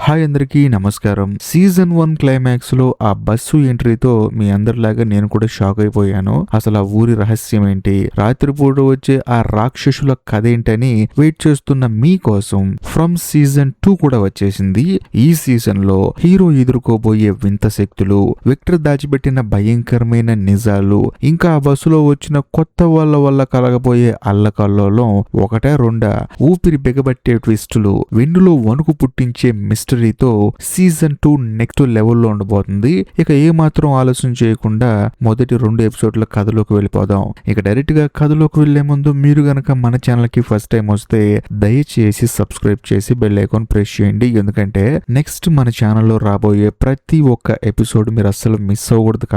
Hi అందరికీ నమస్కారం. Season 1 climax లో ఆ బస్సు ఎంట్రీతో మీ అందరిలాగా నేను కూడా షాక్ అయిపోయాను. అసలు ఆ ఊరి రహస్యం ఏంటి, రాత్రిపూట వచ్చే ఆ రాక్షసుల కథ ఏంటని వెయిట్ చేస్తున్న మీకోసం ఫ్రమ్ సీజన్ 2 కూడా వచ్చేసింది. ఈ సీజన్ లో హీరో ఎదుర్కోబోయే వింత శక్తులు, విక్టర్ దాచిపెట్టిన భయంకరమైన నిజాలు, ఇంకా ఆ బస్సులో వచ్చిన కొత్త వాళ్ళ వల్ల కలగబోయే అల్లకల్లోలం ఒకటే రెండా ఊపిరి బిగబట్టే ట్విస్టులు, వెన్నులో వణుకు పుట్టించే మిస్టరీతో సీజన్ 2 నెక్స్ట్ లెవెల్లో ఉండబోతుంది. ఇక ఏ మాత్రం ఆలస్యం చేయకుండా మొదటి 2 ఎపిసోడ్ల కథలోకి వెళ్ళిపోదాం. ఇక డైరెక్ట్ గా కథలోకి వెళ్లే ముందు మీరు గనక మన ఛానల్ కి ఫస్ట్ టైం వస్తే దయచేసి సబ్స్క్రైబ్ చేసి బెల్ ఐకాన్ ప్రెస్ చేయండి. ఎందుకంటే నెక్స్ట్ మన ఛానల్లో రాబోయే ప్రతి ఒక్క ఎపిసోడ్ మీరు అస్సలు మిస్ అవ్వకూడదు.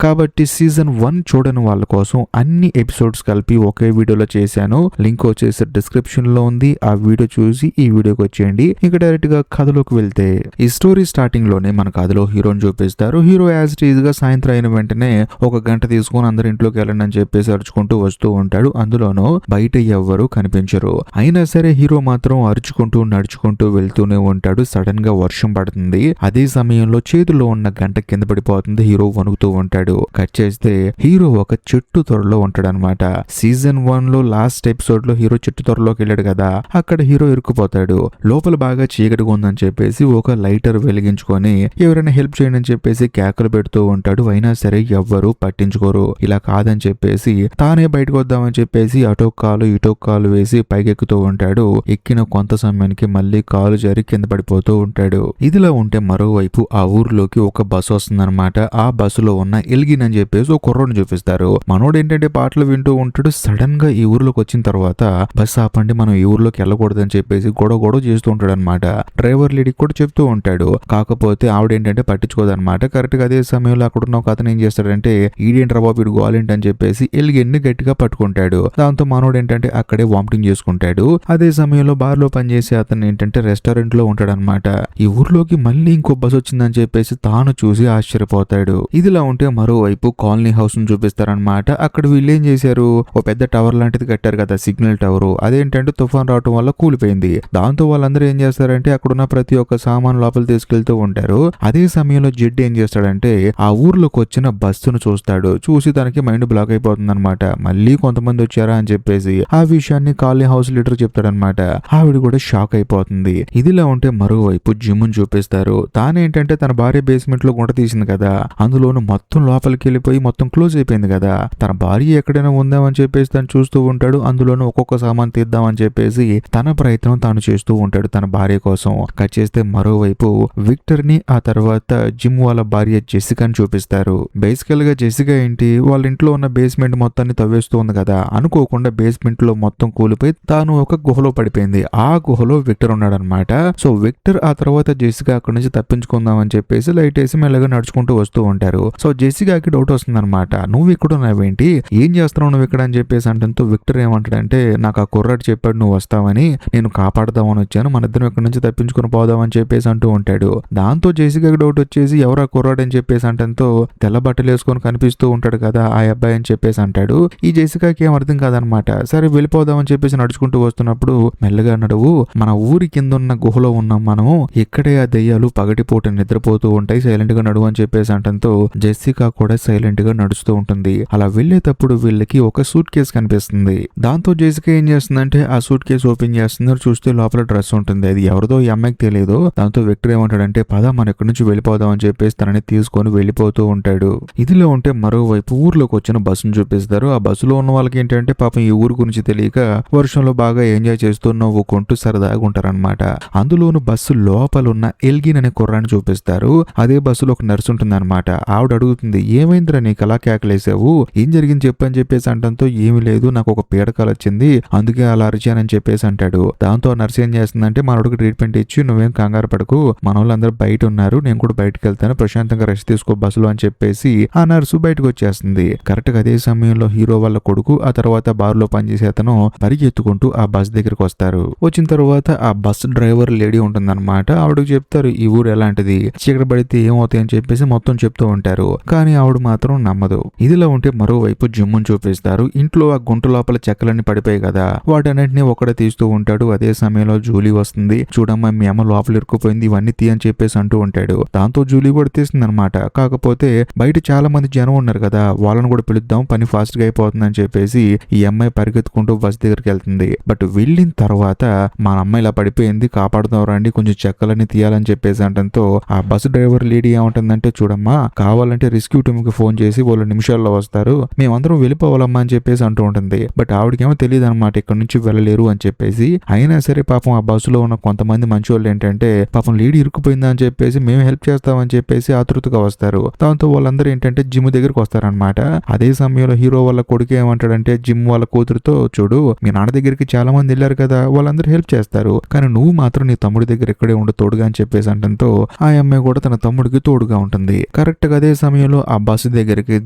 కాబట్టి సీజన్ 1 చూడని వాళ్ళ కోసం అన్ని ఎపిసోడ్స్ కలిపి ఒకే వీడియోలో చేశాను. లింక్ వచ్చేసి డిస్క్రిప్షన్ లో ఉంది. ఆ వీడియో చూసి ఈ వీడియోకి వచ్చేయండి. ఇక డైరెక్ట్ గా కథలోకి వెళ్తే ఈ స్టోరీ స్టార్టింగ్ లోనే మన కథలో హీరోని చూపిస్తారు. హీరో యాజ్ ఇట్ ఈజ్ గా సాయంత్రం అయిన వెంటనే ఒక గంట తీసుకుని అందరి ఇంట్లోకి వెళ్ళండి అని చెప్పేసి అరుచుకుంటూ వస్తూ ఉంటాడు. అందులోనూ బయట ఎవ్వరూ కనిపించరు. అయినా సరే హీరో మాత్రం అరుచుకుంటూ నడుచుకుంటూ వెళ్తూనే ఉంటాడు. సడన్ గా వర్షం పడుతుంది. అదే సమయంలో చేతిలో ఉన్న గంట కింద పడిపోతుంది. హీరో వణుకుతూ ఉంటాడు. కట్ చేస్తే హీరో ఒక చెట్టు త్వరలో ఉంటాడు అనమాట. సీజన్ 1 లో లాస్ట్ ఎపిసోడ్ లో హీరో చెట్టు త్వరలోకి వెళ్ళాడు కదా, అక్కడ హీరో ఇరుక్కుపోతాడు. లోపల బాగా చీకటిగా ఉందని చెప్పేసి ఒక లైటర్ వెలిగించుకొని ఎవరైనా హెల్ప్ చేయండి అని చెప్పేసి కేకలు పెడుతూ ఉంటాడు. అయినా సరే ఎవ్వరూ పట్టించుకోరు. ఇలా కాదని చెప్పేసి తానే బయటకు వద్దామని చెప్పేసి అటో కాలు ఇటో కాలు వేసి పైకెక్కుతూ ఉంటాడు. ఎక్కిన కొంత సమయానికి మళ్ళీ కాలు జారి కింద పడిపోతూ ఉంటాడు. ఇదిలా ఉంటే మరోవైపు ఆ ఊర్లోకి ఒక బస్సు వస్తుందన్నమాట. ఆ బస్సులో ఉన్న ఎల్గిన్ అని చెప్పేసి ఒక కుర్రోడ్ని చూపిస్తారు. మనోడు ఏంటంటే పాటలు వింటూ ఉంటాడు. సడన్ గా ఈ ఊర్లోకి వచ్చిన తర్వాత బస్ ఆపండి, మనం ఈ ఊర్లోకి వెళ్ళకూడదని చెప్పేసి గొడవ చేస్తూ ఉంటాడు అనమాట. డ్రైవర్ లేడీకి కూడా చెప్తూ ఉంటాడు. కాకపోతే ఆవిడ ఏంటంటే పట్టించుకోదన్నమాట. కరెక్ట్ గా అదే సమయంలో అక్కడ ఉన్న ఒక అతను ఏం చేస్తాడంటే ఈడేంట్రా బాబు వీడు గోలేంటి అని చెప్పేసి ఎల్గిన్ని గట్టిగా పట్టుకుంటాడు. దాంతో మనోడు ఏంటంటే అక్కడే వామిటింగ్ చేసుకుంటాడు. అదే సమయంలో బార్ లో పనిచేసే అతను ఏంటంటే రెస్టారెంట్ లో ఉంటాడనమాట. ఈ ఊర్లోకి మళ్ళీ ఇంకో బస్ వచ్చిందని చెప్పేసి తాను చూసి ఆశ్చర్యపోతాడు. ఇదిలా ఉంటే మరోవైపు కాలనీ హౌస్ ను చూపిస్తారనమాట. అక్కడ వీళ్ళు ఏం చేశారు, ఓ పెద్ద టవర్ లాంటిది కట్టారు కదా, సిగ్నల్ టవర్. అదేంటంటే తుఫాన్ రావటం వల్ల కూలిపోయింది. దాంతో వాళ్ళందరూ ఏం చేస్తారంటే అక్కడున్న ప్రతి ఒక్క సామాన్ లోపల తీసుకెళ్తూ ఉంటారు. అదే సమయంలో జెడ్ ఏం చేస్తాడంటే ఆ ఊర్లోకి వచ్చిన బస్సును చూస్తాడు. చూసి తనకి మైండ్ బ్లాక్ అయిపోతుంది అనమాట. మళ్ళీ కొంతమంది వచ్చారా అని చెప్పేసి ఆ విషయాన్ని కాలనీ హౌస్ లీడర్ చెప్తాడనమాట. ఆవిడ కూడా షాక్ అయిపోతుంది. ఇదిలా ఉంటే మరోవైపు జిమ్ చూపిస్తారు. తానేంటంటే తన భార్య బేస్మెంట్ లో గుంట తీసింది కదా, అందులోను మొత్తం లోపలికి వెళ్ళిపోయి మొత్తం క్లోజ్ అయిపోయింది కదా. తన భార్య ఎక్కడైనా ఉందామని చెప్పేసి తను చూస్తూ ఉంటాడు. అందులోను ఒక్కొక్క సామాన్ తీద్దామని చెప్పేసి తన ప్రయత్నం తాను చేస్తూ ఉంటాడు తన భార్య కోసం. కట్ చేస్తే మరోవైపు విక్టర్ ని ఆ తర్వాత జిమ్ వాళ్ళ భార్య జెసికాని చూపిస్తారు. బేసికల్ గా జెసికా ఏంటి, వాళ్ళ ఇంట్లో ఉన్న బేస్మెంట్ మొత్తాన్ని తవ్వేస్తూ ఉంది కదా, అనుకోకుండా బేస్మెంట్ లో మొత్తం కూలిపోయి తాను ఒక గుహలో పడిపోయింది. ఆ గుహలో విక్టర్ ఉన్నాడనమాట. సో విక్టర్ ఆ తర్వాత జెసికా అక్కడ నుంచి తప్పించుకుందాం అని చెప్పేసి లైట్ వేసి మెల్లగా నడుచుకుంటూ వస్తూ ఉంటారు. సో జెసికాకి డౌట్ వస్తుంది అనమాట, నువ్వు ఇక్కడ ఉన్నావేంటి, ఏం చేస్తున్నావు నువ్వు ఇక్కడ అని చెప్పేసి అంటంతో విక్టర్ ఏమంటాడంటే నాకు ఆ కుర్రాడు చెప్పాడు నువ్వు వస్తావని, నేను కాపాడదామని వచ్చాను, మన ఇద్దరం ఇక్కడ నుంచి తప్పించుకుని పోదామని చెప్పేసి అంటూ ఉంటాడు. దాంతో జెసికాకి డౌట్ వచ్చేసి ఎవరా కుర్రాడు అని చెప్పేసి అంటంతో తెల్ల బట్టలు వేసుకొని కనిపిస్తూ ఉంటాడు కదా ఆ అబ్బాయి అని చెప్పేసి అంటాడు. ఈ జెసికాకి ఏం అర్థం కాదనమాట. సరే వెళ్ళిపోదామని చెప్పేసి నడుచుకుంటూ వస్తున్నప్పుడు మెల్లగా నడువు, మన ఊరి కింద ఉన్న గుహలో ఉన్నాం మనము, ఇక్కడే ఆ దెయ్యాలు పగటిపూట నిద్రపోతూ ఉంటాయి, సైలెంట్ గా నడువు అని చెప్పేసి అంటంతో జెసికా కూడా సైలెంట్ గా నడుస్తూ ఉంటుంది. అలా వెళ్లేటప్పుడు వీళ్ళకి ఒక సూట్ కేసు కనిపిస్తుంది. దాంతో జెసికా ఏం చేస్తుందంటే ఆ సూట్ కేసు ఓపెన్ చేస్తున్నారు. చూస్తే లోపల డ్రెస్ ఉంటుంది. అది ఎవరిదో ఈ అమ్మాయికి తెలియదు. దాంతో విక్టర్ ఏమంటాడంటే పద మనం ఇక్కడి నుంచి వెళ్ళిపోదాం అని చెప్పేసి తనని తీసుకొని వెళ్ళిపోతూ ఉంటాడు. ఇదిలో ఉంటే మరోవైపు ఊర్లోకి వచ్చిన బస్సును చూపిస్తారు. ఆ బస్సులో ఉన్న వాళ్ళకి ఏంటంటే పాపం ఈ ఊరు గురించి తెలియక వర్షంలో బాగా ఎంజాయ్ చేస్తూ నవ్వుకుంటూ సరదాగా ఉంటారనమాట. అందులోను బస్సు లోపల ఉన్న ఎల్గిన్ అనే కుర్రాన్ని చూపిస్తారు. అదే బస్సులో ఒక నర్సు ఉంటుందన్నమాట. ఆవిడ అడుగుతుంది ఏమైందిరా నీకు అలా కేకలేసావు, ఏం జరిగింది చెప్పు అని చెప్పేసి అంటంతో ఏమీ లేదు, నాకు ఒక పీడకాలు వచ్చింది అందుకే అలా అరిచానని చెప్పేసి అంటాడు. దాంతో ఆ నర్సు ఏం చేస్తుందంటే మనోడికి ట్రీట్మెంట్ ఇచ్చి నువ్వేం కంగారు పడకు, మన వాళ్ళందరూ బయట ఉన్నారు, నేను కూడా బయటకు వెళ్తాను, ప్రశాంతంగా రెస్ట్ తీసుకో బస్సులో అని చెప్పేసి ఆ నర్సు బయటకు వచ్చేస్తుంది. కరెక్ట్ గా అదే సమయంలో హీరో వాళ్ళ కొడుకు ఆ తర్వాత బార్ లో పనిచేసే అతను పరిగెత్తుకుంటూ ఆ బస్ దగ్గరకు వస్తారు. వచ్చిన తర్వాత ఆ బస్ డ్రైవర్ లేడీ ఉంటుందన్నమాట. ఆవిడకు చెప్తారు ఈ ఊరు ఎలాంటిది, చీకటి పడితే ఏమవుతాయి అని చెప్పేసి మొత్తం చెప్తూ ఉంటారు. కానీ ఆవిడ మాత్రం నమ్మదు. ఇదిలా ఉంటే మరోవైపు జిమ్మును చూపిస్తారు. ఇంట్లో ఆ గుంట లోపల చెక్కలన్నీ పడిపోయాయి కదా, వాటన్నిటిని ఒకడే తీస్తూ ఉంటాడు. అదే సమయంలో జూలీ వస్తుంది. చూడమ్మా మీ అమ్మ లోపల ఇరుక్కుపోయింది, ఇవన్నీ తీ అని చెప్పేసి అంటూ ఉంటాడు. దాంతో జూలీ కూడా తీస్తుంది అనమాట. కాకపోతే బయట చాలా మంది జనం ఉన్నారు కదా, వాళ్ళని కూడా పిలుద్దాం, పని ఫాస్ట్ గా అయిపోతుందని చెప్పేసి ఈ అమ్మాయి పరిగెత్తుకుంటూ బస్ దగ్గరికి వెళ్తుంది. బట్ వెళ్ళిన తర్వాత మా అమ్మాయి ఇలా పడిపోయింది, కాపాడుతాం రండి, కొంచెం చెక్కలన్నీ తీయాలని చెప్పేసి అంటంతో ఆ బస్ డ్రైవర్ లేడీ ఏమంటుందంటే, చూడమ్మా కావాలంటే రెస్క్యూ టీమ్ కి ఫోన్ చేసి వాళ్ళు నిమిషాల్లో వస్తారు, మేమందరం వెళ్ళిపోవాలమ్మా అని చెప్పేసి అంటూ ఉంటుంది. బట్ ఆవిడకేమో తెలియదు అనమాట ఇక్కడ నుంచి వెళ్ళలేరు అని చెప్పేసి. అయినా సరే పాపం ఆ బస్సులో ఉన్న కొంతమంది మంచి వాళ్ళు ఏంటంటే, పాపం లేడీ ఇరుక్కుపోయిందా అని చెప్పేసి మేము హెల్ప్ చేస్తామని చెప్పేసి ఆతృతగా వస్తారు. దాంతో వాళ్ళందరూ ఏంటంటే జిమ్ దగ్గరికి వస్తారనమాట. అదే సమయంలో హీరో వాళ్ళ కొడుకు ఏమంటాడంటే జిమ్ వాళ్ళ కూతురుతో, చూడు మీ నాన్న దగ్గరికి చాలా మంది వెళ్ళారు కదా, వాళ్ళందరూ హెల్ప్ చేస్తారు, కానీ నువ్వు మాత్రం నీ తమ్ముడి దగ్గర ఇక్కడే ఉండు తోడుగా అని చెప్పేసి అంటంతో ఆ అమ్మాయి కూడా తన తమ్ముడికి తోడుగా ఉంటుంది. కరెక్ట్ గా అదే సమయంలో ఆ బస్సు దగ్గరికి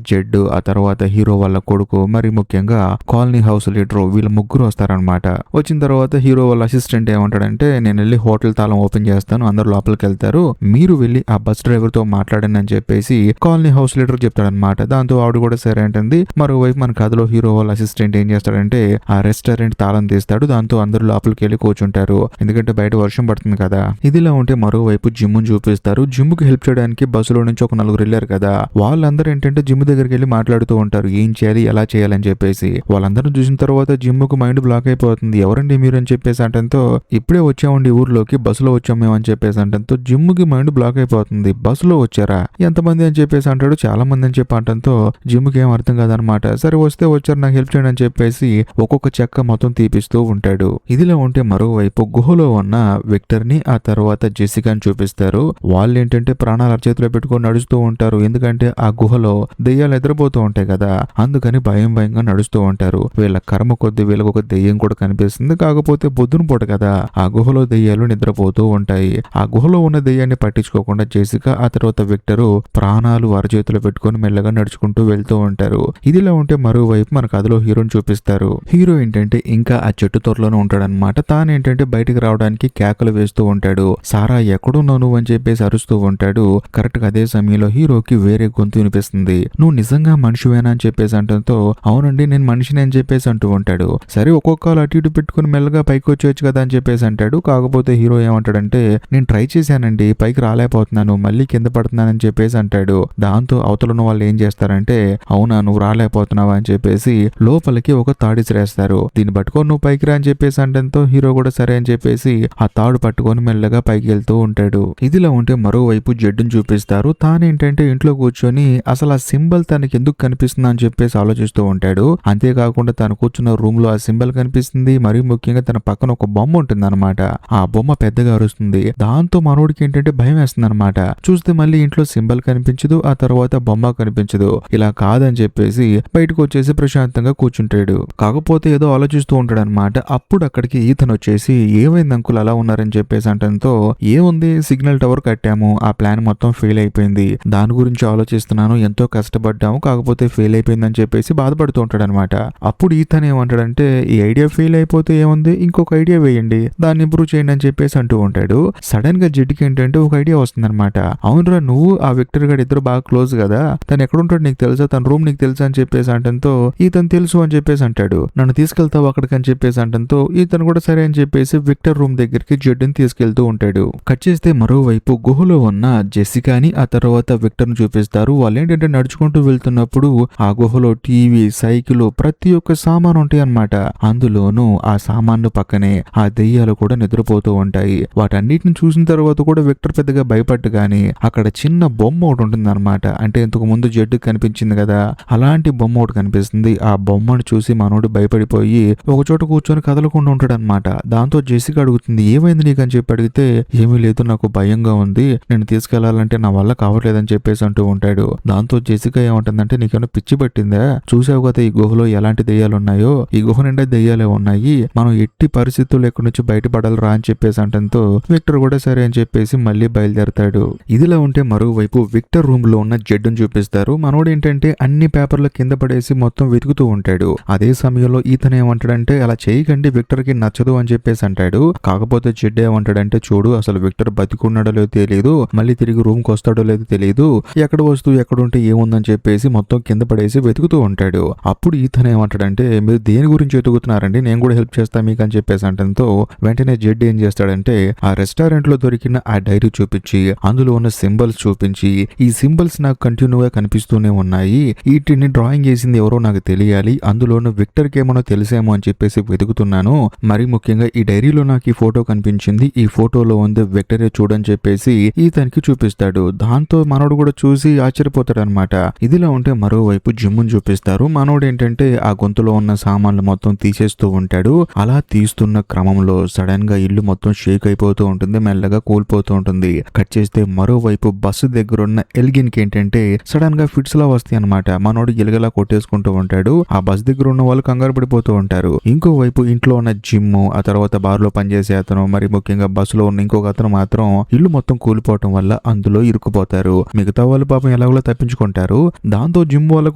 జెడ్, ఆ తర్వాత హీరో వాళ్ళ కొడుకు, మరి ముఖ్యంగా కాలనీ హౌస్ లీడర్, వీళ్ళ ముగ్గురు వస్తారనమాట. వచ్చిన తర్వాత హీరో వాళ్ళ అసిస్టెంట్ ఏమంటాడంటే, నేను వెళ్ళి హోటల్ తాళం ఓపెన్ చేస్తాను, అందరు లోపలికి వెళ్తారు, మీరు వెళ్ళి ఆ బస్ డ్రైవర్ తో మాట్లాడండి అని చెప్పేసి కాలనీ హౌస్ లీడర్ చెప్తాడనమాట. దాంతో ఆవిడ కూడా సరే అంటుంది. మరోవైపు మన కథలో హీరో వాళ్ళ అసిస్టెంట్ ఏం చేస్తాడంటే ఆ రెస్టారెంట్ తాళం తీస్తాడు. దాంతో అందరూ లోపలికి వెళ్ళి కూర్చుంటారు, ఎందుకంటే బయట వర్షం పడుతుంది కదా. ఇదిలా ఉంటే మరోవైపు జిమ్ చూపిస్తారు. జిమ్ కి హెల్ప్ చేయడానికి బస్సులో నుంచి ఒక నలుగురు వెళ్ళారు కదా, వాళ్ళందరూ ఏంటంటే జిమ్ దగ్గరికి వెళ్ళి మాట్లాడుతూ ఉంటారు, ఏం చేయాలి ఎలా చేయాలని చెప్పేసి. వాళ్ళందరూ చూసిన తర్వాత జిమ్ కు మైండ్ బ్లాక్ అయిపోతుంది. ఎవరండి మీరు అని చెప్పేసి అంటంతో, ఇప్పుడే వచ్చామండి ఊర్లోకి, బస్సులో వచ్చాం మేము అని చెప్పేసి అంటంతో జిమ్ కి మైండ్ బ్లాక్ అయిపోతుంది. బస్సులో వచ్చారా, ఎంతమంది అని చెప్పేసి అంటాడు. చాలా మంది అని చెప్పి అంటంతో జిమ్ కి ఏం అర్థం కాదనమాట. సరే వస్తే వచ్చారు, నాకు హెల్ప్ చేయండి అని చెప్పేసి ఒక్కొక్క చెక్క మొత్తం తీపిస్తూ ఉంటాడు. ఇదిలా ఉంటే మరోవైపు గుహలో ఉన్న విక్టర్ ని, ఆ తర్వాత జెసికాని చూపిస్తారు. వాళ్ళు ఏంటంటే ప్రాణాల చేతిలో పెట్టుకొని నడుస్తూ ఉంటారు, ఎందుకంటే ఆ గుహలో దెయ్యాలు ఎదురపోతూ ఉంటాయి కదా, అందుకని భయంగా నడుస్తూ ఉంటారు. వీళ్ళ కర్మ కొద్ది వీళ్ళకి ఒక దెయ్యం కూడా కనిపిస్తుంది. కాకపోతే పొద్దున పూట కదా, ఆ గుహలో దెయ్యాలు నిద్రపోతూ ఉంటాయి. ఆ గుహలో ఉన్న దెయ్యాన్ని పట్టించుకోకుండా జెసికా, ఆ తర్వాత విక్టరు ప్రాణాలు అరచేతిలో పెట్టుకొని మెల్లగా నడుచుకుంటూ వెళ్తూ ఉంటారు. ఇదిలా ఉంటే మరోవైపు మన కథలో హీరోని చూపిస్తారు. హీరో ఏంటంటే ఇంకా ఆ చెట్టు త్వరలోనే ఉంటాడనమాట. తానేంటంటే బయటికి రావడానికి కేకలు వేస్తూ ఉంటాడు. సారా ఎక్కడున్నావు నువ్వు అని చెప్పేసి అరుస్తూ ఉంటాడు. కరెక్ట్ గా అదే సమయంలో హీరోకి వేరే గొంతు వినిపిస్తుంది. నువ్వు నిజంగా మనిషివేనా అని చెప్పేసి అంటంతో, అవునండి నేను మనిషిని అని చెప్పేసి అంటూ ఉంటాడు. సరే ఒక్కొక్కరు అటు ఇటు పెట్టుకుని మెల్లగా పైకి వచ్చేయచ్చు కదా అని చెప్పేసి అంటాడు. కాకపోతే హీరో ఏమంటాడంటే, నేను ట్రై చేశానండి, పైకి రాలేకపోతున్నాను, మళ్ళీ కింద పడుతున్నానని చెప్పేసి అంటాడు. దాంతో అవతల ఉన్న వాళ్ళు ఏం చేస్తారంటే, అవునా నువ్వు రాలేకపోతున్నావా అని చెప్పేసి లోపలికి ఒక తాడు ఇసిరేస్తారు. దీన్ని పట్టుకొని నువ్వు పైకి రా అని చెప్పేసి అంటంతో హీరో కూడా సరే అని చెప్పేసి ఆ తాడు పట్టుకొని మెల్లగా పైకి వెళ్తూ ఉంటాడు. ఇదిలా ఉంటే మరోవైపు జడ్డును చూపిస్తారు. తానేంటంటే ఇంట్లో కూర్చొని అసలు ఆ సింబల్ తనకి ఎందుకు కనిపిస్తుందా అని చెప్పేసి ఆలోచిస్తూ ఉంటాడు. అంతేకాకుండా తను కూర్చున్న రూమ్ లో ఆ సింబల్ కనిపిస్తుంది. మరీ ముఖ్యంగా తన పక్కన ఒక బొమ్మ ఉంటుంది అనమాట. ఆ బొమ్మ పెద్దగా అరుస్తుంది. దాంతో మనోడికి ఏంటంటే భయం వేస్తుంది అనమాట. చూస్తే మళ్ళీ ఇంట్లో సింబల్ కనిపించదు, ఆ తర్వాత బొమ్మ కనిపించదు. ఇలా కాదని చెప్పేసి బయటకు వచ్చేసి ప్రశాంతంగా కూర్చుంటాడు. కాకపోతే ఏదో ఆలోచిస్తూ ఉంటాడు అనమాట. అప్పుడు అక్కడికి ఈతను వచ్చేసి, ఏమైంది అంకుల్ అలా ఉన్నారని చెప్పేసి అంటంతో, ఏముంది సిగ్నల్ టవర్ కట్టాము, ఆ ప్లాన్ మొత్తం ఫెయిల్ అయిపోయింది, దాని గురించి ఆలోచిస్తున్నాను, ఎంతో కష్టపడ్డాము కాకపోతే ఫెయిల్ అయిపోయిందని చెప్పేసి బాధపడుతూ ఉంటాడు అనమాట. అప్పుడు ఈతన్ ఏమంటాడంటే, ఈ ఐడియా ఫెయిల్ అయిపోతే ఏముంది, ఇంకొక ఐడియా వేయండి, దాన్ని ఇంప్రూవ్ చేయండి అని చెప్పేసి అంటూ ఉంటాడు. సడన్ గా జిడ్కి ఏంటంటే ఒక ఐడియా వస్తుంది అనమాట. అవునరా నువ్వు ఆ విక్టర్ గారు ఇద్దరు బాగా క్లోజ్ కదా, తను ఎక్కడుంటాడు నీకు తెలుసా, తన రూమ్ నీకు తెలుసా అని చెప్పేసి అంటంతో, ఈతను తెలుసు అని చెప్పేసి అంటాడు. నన్ను తీసుకెళ్తావు అక్కడికి అని చెప్పేసి అంటంతో ఈతను కూడా సరే అని చెప్పేసి విక్టర్ రూమ్ దగ్గరికి జెడ్ని తీసుకెళ్తూ ఉంటాడు. కట్ చేస్తే మరోవైపు గుహలో ఉన్న జెసికాని, ఆ తర్వాత విక్టర్ ను చూపిస్తారు. వాళ్ళు ఏంటంటే నడుచుకుంటూ వెళ్తున్నప్పుడు ఆ గుహలో టీవీ, సైకిల్, ప్రతి ఒక్క సామాను ఉంటాయి అన్నమాట. అందులోనూ ఆ సామాన్లు పక్కనే ఆ దెయ్యాలు కూడా నిద్రపోతూ ఉంటాయి. వాటన్నిటిని చూసిన తర్వాత కూడా విక్టర్ పెద్దగా భయపడ్డు గాని అక్కడ చిన్న బొమ్మ ఒకటి ఉంటుంది అనమాట. అంటే ఇంతకు ముందు జెడ్ కనిపించింది కదా, అలాంటి బొమ్మ ఒకటి కనిపిస్తుంది. ఆ బొమ్మను చూసి మనోడు భయపడిపోయి ఒక చోట కూర్చొని కదలకుండా ఉంటాడు అనమాట. దాంతో జెసికా అడుగుతుంది, ఏమైంది నీకు అని చెప్పి అడిగితే, ఏమీ లేదు నాకు భయంగా ఉంది, నేను తీసుకెళ్లాలంటే నా వల్ల కావట్లేదని చెప్పేసి అంటూ ఉంటాడు. దాంతో జెసికా ఏమంటుందంటే, నీకేమైనా పిచ్చి పట్టిందా, చూసావు కదా ఈ గుహలో ఎలాంటి దెయ్యాలు ఉన్నాయో, ఈ గుహ నిండా దెయ్యాలే ఉన్నాయి, మనం ఎట్టి పరిస్థితుల్లో ఎక్కడి నుంచి బయటపడాలరా అని చెప్పేసి అంటంతో విక్టర్ కూడా సరే అని చెప్పేసి మళ్ళీ బయలుదేరతాడు. ఇదిలా ఉంటే మరోవైపు విక్టర్ రూమ్ లో ఉన్న జెడ్డును చూపిస్తారు. మనోడు ఏంటంటే అన్ని పేపర్లు కింద పడేసి మొత్తం వెతుకుతూ ఉంటాడు. అదే సమయంలో ఈతను ఏమంటాడంటే, అలా చేయకండి విక్టర్ కి నచ్చదు అని చెప్పేసి అంటాడు. కాకపోతే జెడ్ ఏమంటాడంటే, చూడు అసలు విక్టర్ బతికున్నాడో లేదో తెలియదు, మళ్ళీ తిరిగి రూమ్ కి వస్తాడో లేదో తెలియదు, ఎక్కడ వస్తువు ఎక్కడుంటే ఏముందని చెప్పేసి మొత్తం కింద పడేసి వెతుకుతూ ఉంటాడు. అప్పుడు ఈతను ఏమంటాడంటే, మీరు దేని గురించి వెతుకుతున్నారండి, నేను కూడా హెల్ప్ చేస్తా మీకు అని చెప్పేసి అంటంతో వెంటనే జెడ్ ఏం చేస్తాడంటే, ఆ రెస్టారెంట్ లో దొరికిన ఆ డైరీ చూపించి అందులో ఉన్న సింబల్స్ చూపించి ఈ సింబల్స్ నాకు కంటిన్యూగా కనిపిస్తూనే ఉన్నాయి, వీటిని డ్రాయింగ్ చేసింది ఎవరో నాకు తెలియాలి, అందులోనూ విక్టర్ కేమనో తెలిసేమో అని చెప్పేసి వెతుకుతున్నాను, మరి ముఖ్యంగా ఈ డైరీలో నాకు ఈ ఫోటో కనిపించింది, ఈ ఫోటోలో ఉంది విక్టరే చూడని చెప్పేసి ఇతనికి చూపిస్తాడు. దాంతో మనోడు కూడా చూసి ఆశ్చర్యపోతాడు అనమాట. ఇదిలా ఉంటే మరోవైపు జిమ్మును చూపిస్తారు. మనోడు ఏంటంటే ఆ గొంతులో ఉన్న సామాన్లు మొత్తం తీసేస్తూ ఉంటాడు. అలా తీస్తున్న క్రమంలో సడన్ గా ఇల్లు మొత్తం షేక్ అయిపోతూ ఉంటుంది, మెల్లగా కూలిపోతూ ఉంటుంది. కట్ చేస్తే మరోవైపు బస్సు దగ్గర ఉన్న ఎల్గిన్ కి ఏంటంటే సడన్ గా ఫిట్స్ లా వస్తాయి అనమాట. మనోడు ఎలుగలా కొట్టేసుకుంటూ ఉంటాడు. ఆ బస్ దగ్గర ఉన్న వాళ్ళు కంగారు పడిపోతూ ఉంటారు. ఇంకోవైపు ఇంట్లో ఉన్న జిమ్, ఆ తర్వాత బార్ లో పనిచేసే అతను, మరి ముఖ్యంగా బస్సులో ఉన్న ఇంకొక అతను మాత్రం ఇల్లు మొత్తం కూలిపోవటం వల్ల అందులో ఇరుక్కుపోతారు. మిగతా వాళ్ళు పాపం ఎలాగోలా తప్పించుకుంటారు. దాంతో జిమ్ వాళ్ళ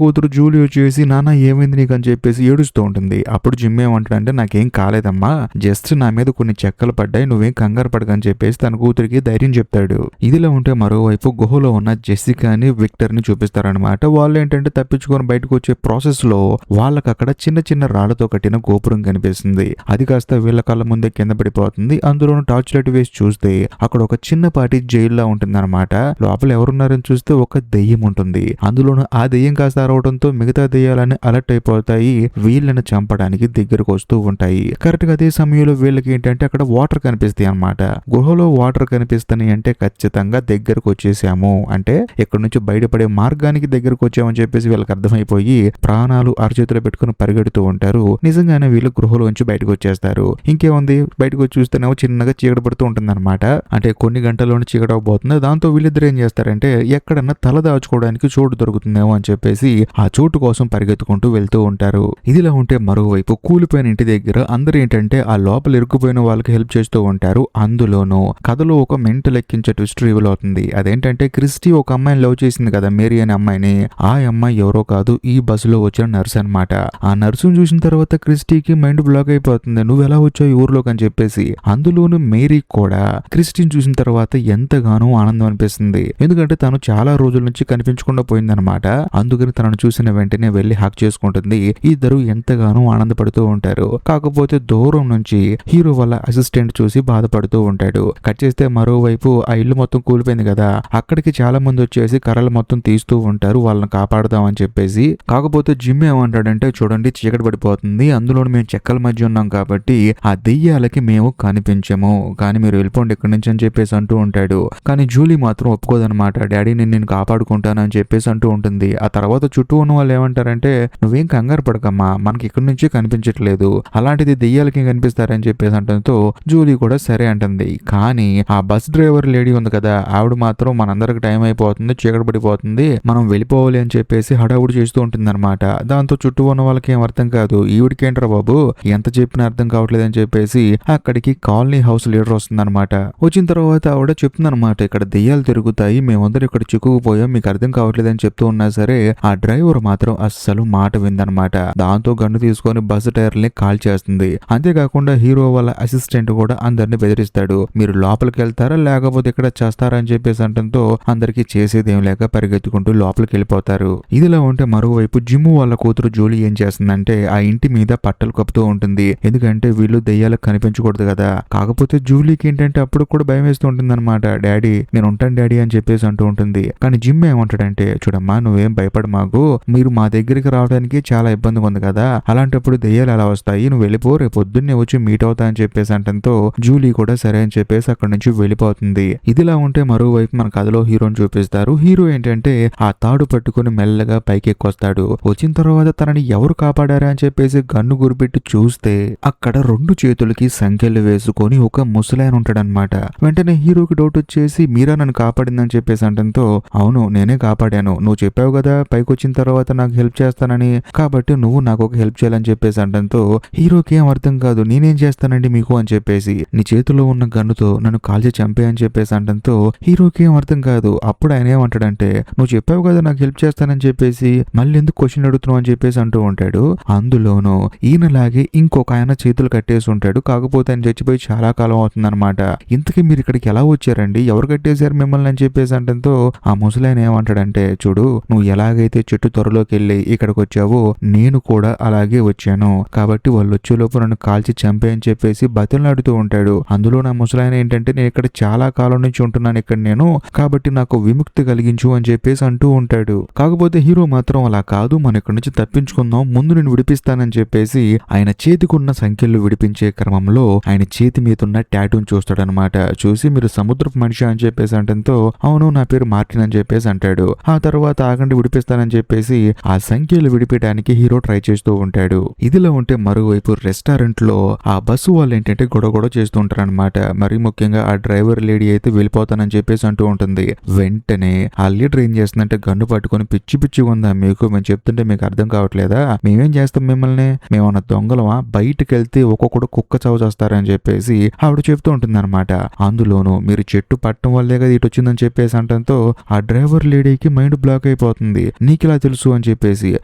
కూతురు జూలీ వచ్చేసి నాన్న ఏమైంది నీకు అని చెప్పేసి ఏడుస్తూ ఉంటుంది. అప్పుడు జిమ్ ఏమంటాడంటే నాకేం కాలేదమ్మా, జస్ట్ నా మీద కొన్ని చెక్కలు పడ్డాయి, నువ్వేం కంగారు పడకని చెప్పేసి తన కూతురికి ధైర్యం చెప్తాడు. ఇదిలా ఉంటే మరోవైపు గుహలో ఉన్న జెసికాని విక్టర్ ని చూపిస్తారనమాట. వాళ్ళు ఏంటంటే తప్పించుకొని బయటకు వచ్చే ప్రాసెస్ లో వాళ్ళకి అక్కడ చిన్న చిన్న రాళ్లతో కట్టిన గోపురం కనిపిస్తుంది. అది కాస్త వీళ్ళ కళ్ళ ముందే కింద పడిపోతుంది. అందులోనూ టార్చ్ లైట్ వేసి చూస్తే అక్కడ ఒక చిన్నపాటి జైల్లో ఉంటుంది అనమాట. లోపల ఎవరున్నారని చూస్తే ఒక దెయ్యం ఉంటుంది. అందులోనూ ఆ దెయ్యం కాస్త అరవడంతో మిగతా దెయ్యాలని అలర్ట్ అయిపోతాయి, వీళ్ళని చంపడానికి దగ్గరకు వస్తూ ఉంటాయి. కరెక్ట్ గా అదే సమయంలో వీళ్ళకి ఏంటంటే అక్కడ వాటర్ కనిపిస్తాయి అనమాట. గుహలో వాటర్ కనిపిస్తాయి అంటే ఖచ్చితంగా దగ్గరకు వచ్చేసాము, అంటే ఇక్కడ నుంచి బయటపడే మార్గానికి దగ్గరకు వచ్చామని చెప్పేసి వీళ్ళకి అర్థమైపోయి ప్రాణాలు అరచేతిలో పెట్టుకుని పరిగెడుతూ ఉంటారు. నిజంగానే వీళ్ళు గృహలోంచి బయటకు వచ్చేస్తారు. ఇంకేముంది, బయటకు వచ్చి చూస్తేనేమో చిన్నగా చీకటి పడుతూ ఉంటుంది అనమాట. అంటే కొన్ని గంటల్లోనే చీకటి అవబోతుంది. దాంతో వీళ్ళిద్దరు ఏం చేస్తారంటే ఎక్కడన్నా తల దాచుకోవడానికి చోటు దొరుకుతుందేమో అని చెప్పేసి ఆ చోటు కోసం పరిగెత్తుకుంటూ వెళ్తూ ఉంటారు. ఇదిలా ఉంటే మరోవైపు కూలిపోయిన ఇంటి దగ్గర అందరూ ఏంటంటే ఆ లోపల ఇరుక్కుపోయిన వాళ్ళకి హెల్ప్ చేస్తూ ఉంటారు. అందులోనూ కథలో ఒక మెంటల్ ఎక్కించే ట్విస్ట్ రివీల్ అవుతుంది. అదేంటంటే క్రిస్టీ ఒక అమ్మాయిని లవ్ చేసింది కదా, మేరీ అనే అమ్మాయిని. ఆ అమ్మాయి ఎవరో కాదు, ఈ బస్సులో వచ్చిన నర్స్ అనమాట. ఆ నర్సును చూసిన తర్వాత క్రిస్టీకి మైండ్ బ్లాక్ అయిపోతుంది, నువ్వు ఎలా వచ్చావు ఈ ఊర్లోకి అని చెప్పేసి. అందులోనూ మేరీ కూడా క్రిస్టీని చూసిన తర్వాత ఎంతగానో ఆనందం అనిపిస్తుంది. ఎందుకంటే తను చాలా రోజుల నుంచి కనిపించకుండా పోయిందనమాట. అందుకని తనను చూసిన వెంటనే వెళ్లి హాక్ చేసుకుంటుంది. ఇద్దరు ఎంతగానో ఆనందపడుతూ ఉంటారు. కాకపోతే దూరం నుంచి హీరో వాళ్ళ అసిస్టెంట్ చూసి బాధపడుతూ ఉంటాడు. కట్ చేస్తే మరోవైపు ఆ ఇల్లు మొత్తం కూలిపోయింది కదా, అక్కడికి చాలా మంది వచ్చేసి కర్రలు మొత్తం తీస్తూ ఉంటారు వాళ్ళని కాపాడదామని చెప్పేసి. కాకపోతే జిమ్ ఏమంటాడంటే చూడండి చీకటి పడిపోతుంది, అందులో మేము చెక్కల మధ్య ఉన్నాం కాబట్టి ఆ దెయ్యాలకి మేము కనిపించము, కానీ మీరు వెళ్ళిపోండి ఇక్కడి నుంచి అని చెప్పేసి అంటూ ఉంటాడు. కానీ జూలీ మాత్రం ఒప్పుకోదనమాట. డాడీ నేను కాపాడుకుంటాను అని చెప్పేసి అంటూ ఉంటుంది. ఆ తర్వాత చుట్టూ ఉన్న వాళ్ళు ఏమంటారంటే నువ్వేం కంగారు పడకమ్మా, మనకి ఇక్కడి నుంచి కనిపించట్లేదు, అలాంటిది దెయ్యాలకి కనిపిస్తారని చెప్పేసి అంటంతో జూలీ కూడా సరే అంటుంది. కానీ ఆ బస్ డ్రైవర్ లేడీ ఉంది కదా, ఆవిడ మాత్రం మనందరికి టైం అయిపోతుంది, చీకటి పడిపోతుంది, మనం వెళ్ళిపోవాలి అని చెప్పేసి హడావుడి చేస్తూ ఉంటుంది అనమాట. దాంతో చుట్టూ ఉన్న వాళ్ళకి ఏం అర్థం కాదు, ఈవిడికేంట్రా బాబు ఎంత చెప్పినా అర్థం కావట్లేదు అని చెప్పేసి అక్కడికి కాలనీ హౌస్ లీడర్ వస్తుందన్నమాట. వచ్చిన తర్వాత ఆవిడ చెప్తుందన్నమాట, ఇక్కడ దెయ్యాలు తిరుగుతాయి, మేమందరం ఇక్కడ చిక్కుకుపోయాం, మీకు అర్థం కావట్లేదు అని చెప్తూ ఉన్నా సరే ఆ డ్రైవర్ మాత్రం అస్సలు మాట విందనమాట. దాంతో గన్ను తీసుకొని బస్సు టైర్ని కాల్ చేస్తుంది. అంతేకాకుండా హీరో వాళ్ళ అసిస్టెంట్ కూడా అందరిని బెదిరిస్తాడు, మీరు లోపలికి వెళ్తారా లేకపోతే ఇక్కడ చేస్తారా అని చెప్పేసి అంటంతో అందరికి చేసేదేం లేక పరిగెత్తుకుంటూ లోపలికి వెళ్ళిపోతారు. ఇదిలా ఉంటే మరోవైపు జిమ్ వాళ్ళ కూతురు జూలీ ఏం చేస్తుందంటే ఆ ఇంటి మీద పట్టలు కప్పుతూ ఉంటుంది. ఎందుకంటే వీళ్ళు దెయ్యాలకు కనిపించకూడదు కదా. కాకపోతే జూలీకి ఏంటంటే అప్పుడు కూడా భయం వేస్తూ ఉంటుంది అనమాట. డాడీ నేను ఉంటాను డాడీ అని చెప్పేసి అంటూ ఉంటుంది. కానీ జిమ్ ఏమంటాడంటే చూడమ్మా నువ్వేం భయపడ మాకు, మీరు మా దగ్గరికి రావడానికి చాలా ఇబ్బందిగా ఉంది కదా, అలాంటప్పుడు దెయ్యాలు ఎలా వస్తాయి, నువ్వు వెళ్ళిపో, రేపు పొద్దున్నే వచ్చి మీట్ అవుతా అని చెప్పేసి అంటంతో జూలీ కూడా సరే అని చెప్పేసి అక్కడ నుంచి వెళ్ళిపోతుంది. ఇదిలా ఉంటే మరోవైపు మన కథలో హీరోని చూపిస్తారు. హీరో ఏంటంటే ఆ తాడు పట్టుకుని మెల్లగా పైకి ఎక్కొస్తాడు. వచ్చిన తర్వాత తనని ఎవరు కాపాడారా అని చెప్పేసి గన్ను గురిపెట్టి చూస్తే అక్కడ రెండు చేతులకి సంఖ్యలు వేసుకొని ఒక ముసలాయన ఉంటాడనమాట. వెంటనే హీరోకి డౌట్ వచ్చేసి మీరా నన్ను కాపాడిందని చెప్పేసి అంటంతో అవును నేనే కాపాడాను, నువ్వు చెప్పావు కదా పైకి వచ్చిన తర్వాత నాకు హెల్ప్ చేస్తానని, కాబట్టి నువ్వు నాకు ఒక హెల్ప్ చేయాలని చెప్పేసి అంటంతో హీరోకి ఏం అర్థం కాదు, నేనేం చేస్తానండి మీకు అని చెప్పేసి, నీ చేతిలో ఉన్న గన్నుతో నన్ను కాల్చి చంపే అని చెప్పేసి అంటంతో హీరోకి ఏం అర్థం కాదు. అప్పుడు ఆయన ఏమంటాడంటే నువ్వు చెప్పావు కదా నాకు హెల్ప్ చేస్తానని చెప్పేసి మళ్ళీ ఎందుకు క్వశ్చన్ అడుగుతున్నావు అని చెప్పేసి అంటూ ఉంటాడు. అందులోనూ ఈయనలాగే ఇంకొక ఆయన చేతులు కట్టేసి ఉంటాడు. కాకపోతే ఆయన చచ్చిపోయి చాలా కాలం అవుతుందన్నమాట. ఇంతకీ మీరు ఇక్కడికి ఎలా వచ్చారండి, ఎవరు కట్టేశారు మిమ్మల్ని అని చెప్పేసి అంటంతో ఆ ముసలాయన ఏమంటాడంటే చూడు నువ్వు ఎలాగైతే చెట్టు త్వరలోకి వెళ్ళి ఇక్కడికి వచ్చావో నేను కూడా అలాగే వచ్చాను, కాబట్టి వాళ్ళు వచ్చేలోపు నన్ను కాల్చి చంపే అని చెప్పేసి బతిలాడుతూ ఉంటాడు. అందులో అందులో నా ముసలాయన ఏంటంటే నేను ఇక్కడ చాలా కాలం నుంచి ఉంటున్నాను ఇక్కడ నేను, కాబట్టి నాకు విముక్తి కలిగించు అని చెప్పేసి అంటూ ఉంటాడు. కాకపోతే హీరో మాత్రం అలా కాదు, మనం ఇక్కడ నుంచి తప్పించుకుందాం, ముందు నేను విడిపిస్తానని చెప్పేసి ఆయన చేతికున్న సంఖ్యలు విడిపించే క్రమంలో ఆయన చేతి మీద ఉన్న టాటూని చూస్తాడనమాట. చూసి మీరు సముద్రపు మనిషి అని చెప్పేసి అంటంతో అవును నా పేరు మార్టిన్ అని చెప్పేసి అంటాడు. ఆ తర్వాత ఆగండి విడిపిస్తానని చెప్పేసి ఆ సంఖ్యలు విడిపించడానికి హీరో ట్రై చేస్తూ ఉంటాడు. ఇదిలా ఉంటే మరోవైపు రెస్టారెంట్ లో ఆ బస్సు వాళ్ళు ఏంటంటే గొడవ చేస్తూ ఉంటారనమాట. మరీ ముఖ్యంగా ఆ డ్రైవర్ లేడీ అయితే వెళ్ళిపోతానని చెప్పేసి అంటూ ఉంటుంది. వెంటనే ఆ లీడర్ ఏం చేస్తుందంటే గన్ను పట్టుకొని పిచ్చి ఉందా మీకు, మేము చెప్తుంటే మీకు అర్థం కావట్లేదా, మేమేం చేస్తాం మిమ్మల్ని, మేమన్నా దొంగలమా, బయటకు వెళ్తే ఒక్కొక్కడు కుక్క చావు చేస్తారని చెప్పేసి ఆవిడ చెప్తూ ఉంటుంది అనమాట. అందులోనూ మీరు చెట్టు పట్టడం వల్లే కదా ఇటు వచ్చిందని చెప్పేసి అంటంతో ఆ డ్రైవర్ లేడీకి మైండ్ బ్లాక్ అయిపోతుంది. నీకెలా తెలుసు అని చెప్పేసి